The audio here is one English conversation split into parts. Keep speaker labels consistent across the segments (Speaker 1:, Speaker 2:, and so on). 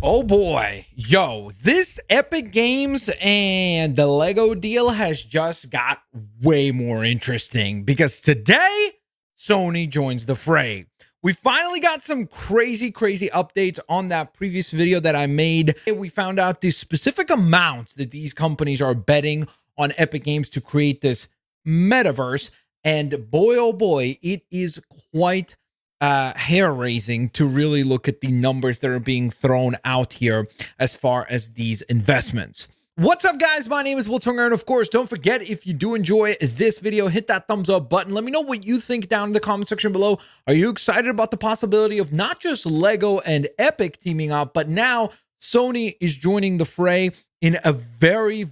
Speaker 1: Oh boy, yo, this Epic Games and the Lego deal has just got way more interesting because today Sony joins the fray. We finally got some crazy updates on that previous video that I made. We found out the specific amounts that these companies are betting on Epic Games to create this metaverse. And boy, oh boy, it is quite hair-raising to really look at the numbers that are being thrown out here as far as these investments. What's up, guys? My name is Wiltonger, and of course, don't forget, if you do enjoy this video, hit that thumbs up button. Let me know what you think down in the comment section below. Are you excited about the possibility of not just Lego and Epic teaming up, but now Sony is joining the fray in a very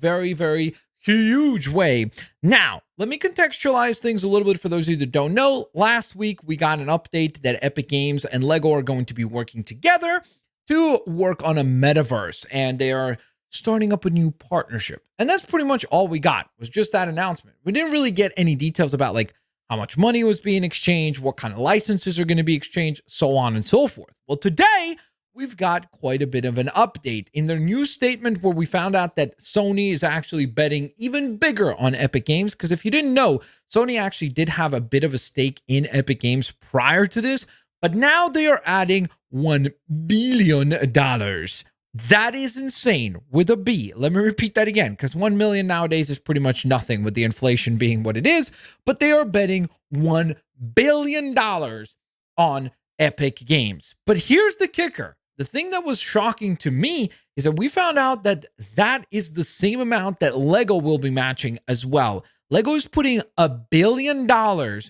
Speaker 1: huge way? Now, let me contextualize things a little bit for those of you that don't know. Last week, we got an update that Epic Games and Lego are going to be working together to work on a metaverse, and they are starting up a new partnership. And that's pretty much all we got, was just that announcement. We didn't really get any details about like how much money was being exchanged, what kind of licenses are going to be exchanged, so on and so forth. Well, today, we've got quite a bit of an update in their new statement where we found out that Sony is actually betting even bigger on Epic Games. Because if you didn't know, Sony actually did have a bit of a stake in Epic Games prior to this, but now they are adding $1 billion. That is insane, with a B. Let me repeat that again, because 1 million nowadays is pretty much nothing with the inflation being what it is, but they are betting $1 billion on Epic Games. But here's the kicker. The thing that was shocking to me is that we found out that that is the same amount that Lego will be matching as well. Lego is putting $1 billion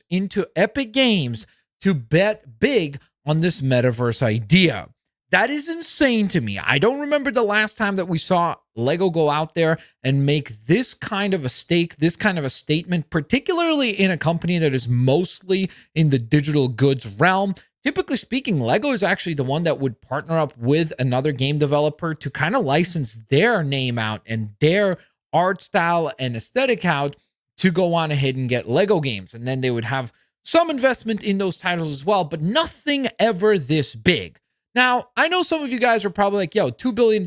Speaker 1: into Epic Games to bet big on this metaverse idea. That is insane to me. I don't remember the last time that we saw Lego go out there and make this kind of a stake, this kind of a statement, particularly in a company that is mostly in the digital goods realm. Typically speaking, Lego is actually the one that would partner up with another game developer to kind of license their name out and their art style and aesthetic out to go on ahead and get Lego games. And then they would have some investment in those titles as well, but nothing ever this big. Now, I know some of you guys are probably like, yo, $2 billion,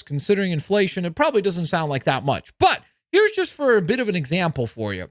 Speaker 1: considering inflation, it probably doesn't sound like that much. But here's just for a bit of an example for you.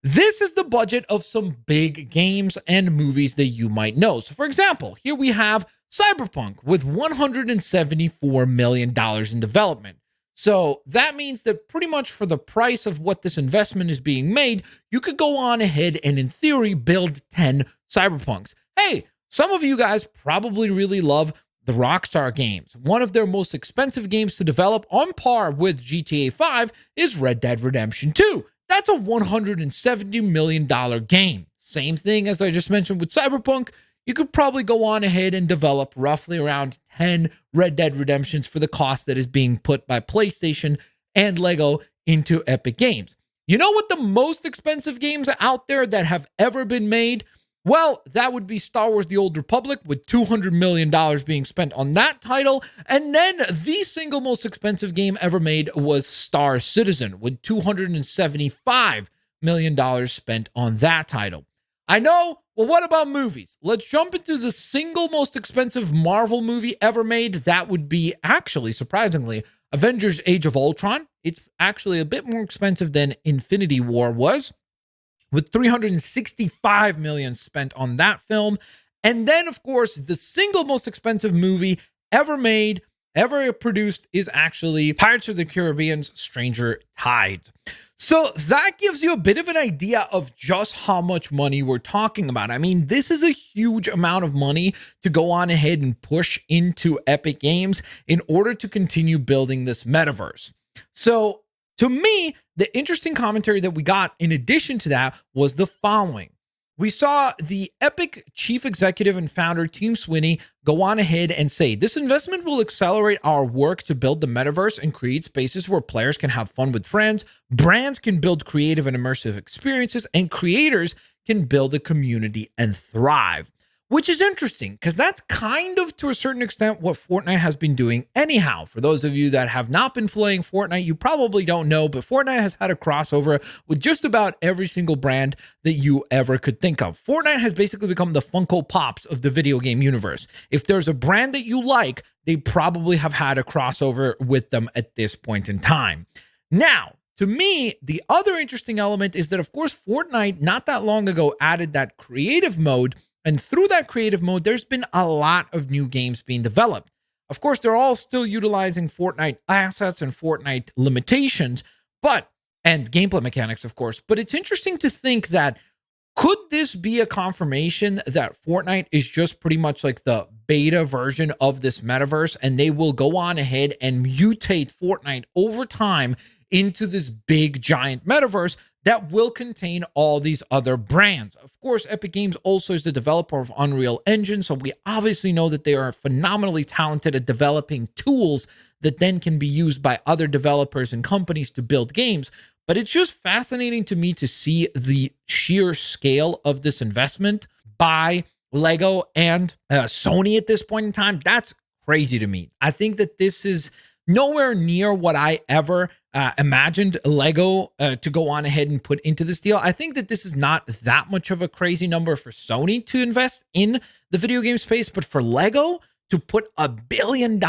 Speaker 1: This is the budget of some big games and movies that you might know. So, for example, here we have Cyberpunk with $174 million in development. So that means that pretty much for the price of what this investment is being made, you could go on ahead and, in theory, build 10 Cyberpunks. Hey, some of you guys probably really love the Rockstar games. One of their most expensive games to develop, on par with GTA 5, is Red Dead Redemption 2. That's a $170 million game. Same thing as I just mentioned with Cyberpunk. You could probably go on ahead and develop roughly around 10 Red Dead Redemptions for the cost that is being put by PlayStation and Lego into Epic Games. You know what the most expensive games out there that have ever been made? Well, that would be Star Wars The Old Republic, with $200 million being spent on that title. And then the single most expensive game ever made was Star Citizen, with $275 million spent on that title. I know, well, what about movies? Let's jump into the single most expensive Marvel movie ever made. That would be, actually, surprisingly, Avengers Age of Ultron. It's actually a bit more expensive than Infinity War was, with $365 million spent on that film. And then, of course, the single most expensive movie ever made, ever produced, is actually Pirates of the Caribbean's Stranger Tides. So that gives you a bit of an idea of just how much money we're talking about. I mean, this is a huge amount of money to go on ahead and push into Epic Games in order to continue building this metaverse. So, to me, the interesting commentary that we got in addition to that was the following. We saw the Epic chief executive and founder, Tim Sweeney, go on ahead and say, this investment will accelerate our work to build the metaverse and create spaces where players can have fun with friends, brands can build creative and immersive experiences, and creators can build a community and thrive. Which is interesting, because that's kind of, to a certain extent, what Fortnite has been doing anyhow. For those of you that have not been playing Fortnite, you probably don't know, but Fortnite has had a crossover with just about every single brand that you ever could think of. Fortnite has basically become the Funko Pops of the video game universe. If there's a brand that you like, they probably have had a crossover with them at this point in time. Now, to me, the other interesting element is that, of course, Fortnite not that long ago added that creative mode. And through that creative mode, there's been a lot of new games being developed. Of course, they're all still utilizing Fortnite assets and Fortnite limitations, and gameplay mechanics, of course. But it's interesting to think that could this be a confirmation that Fortnite is just pretty much like the beta version of this metaverse, and they will go on ahead and mutate Fortnite over time into this big giant metaverse that will contain all these other brands? Of course, Epic Games also is the developer of Unreal Engine, so we obviously know that they are phenomenally talented at developing tools that then can be used by other developers and companies to build games. But it's just fascinating to me to see the sheer scale of this investment by Lego and Sony at this point in time. That's crazy to me. I think that this is nowhere near what I ever imagined Lego to go on ahead and put into this deal. I think that this is not that much of a crazy number for Sony to invest in the video game space, but for Lego to put $1 billion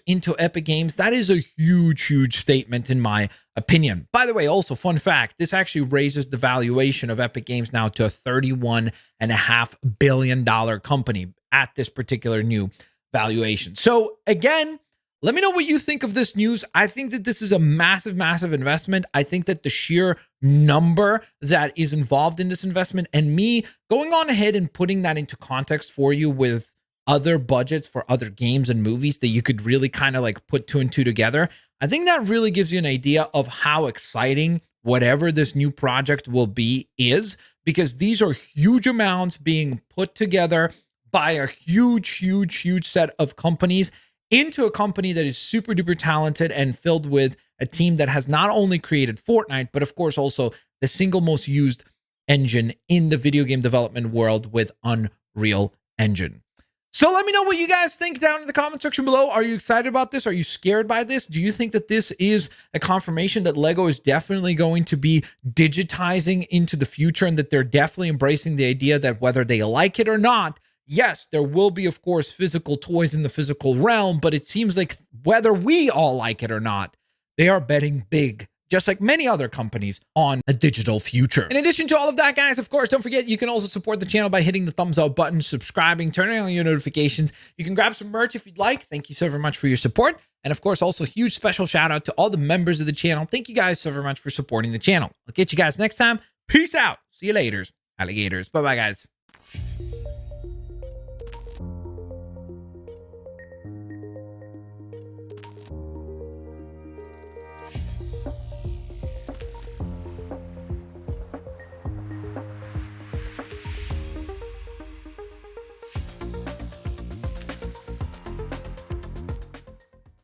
Speaker 1: into Epic Games, that is a huge, huge statement in my opinion. By the way, also fun fact, this actually raises the valuation of Epic Games now to a $31.5 billion company at this particular new valuation. So again, let me know what you think of this news. I think that this is a massive, massive investment. I think that the sheer number that is involved in this investment, and me going on ahead and putting that into context for you with other budgets for other games and movies that you could really kind of like put two and two together, I think that really gives you an idea of how exciting whatever this new project will be is, because these are huge amounts being put together by a huge, huge, huge set of companies into a company that is super duper talented and filled with a team that has not only created Fortnite, but of course also the single most used engine in the video game development world with Unreal Engine. So let me know what you guys think down in the comment section below. Are you excited about this? Are you scared by this? Do you think that this is a confirmation that Lego is definitely going to be digitizing into the future, and that they're definitely embracing the idea that whether they like it or not, yes, there will be, of course, physical toys in the physical realm, but it seems like whether we all like it or not, they are betting big, just like many other companies, on a digital future. In addition to all of that, guys, of course, don't forget, you can also support the channel by hitting the thumbs up button, subscribing, turning on your notifications. You can grab some merch if you'd like. Thank you so very much for your support. And of course, also huge special shout out to all the members of the channel. Thank you guys so very much for supporting the channel. I'll catch you guys next time. Peace out. See you later, alligators. Bye-bye, guys.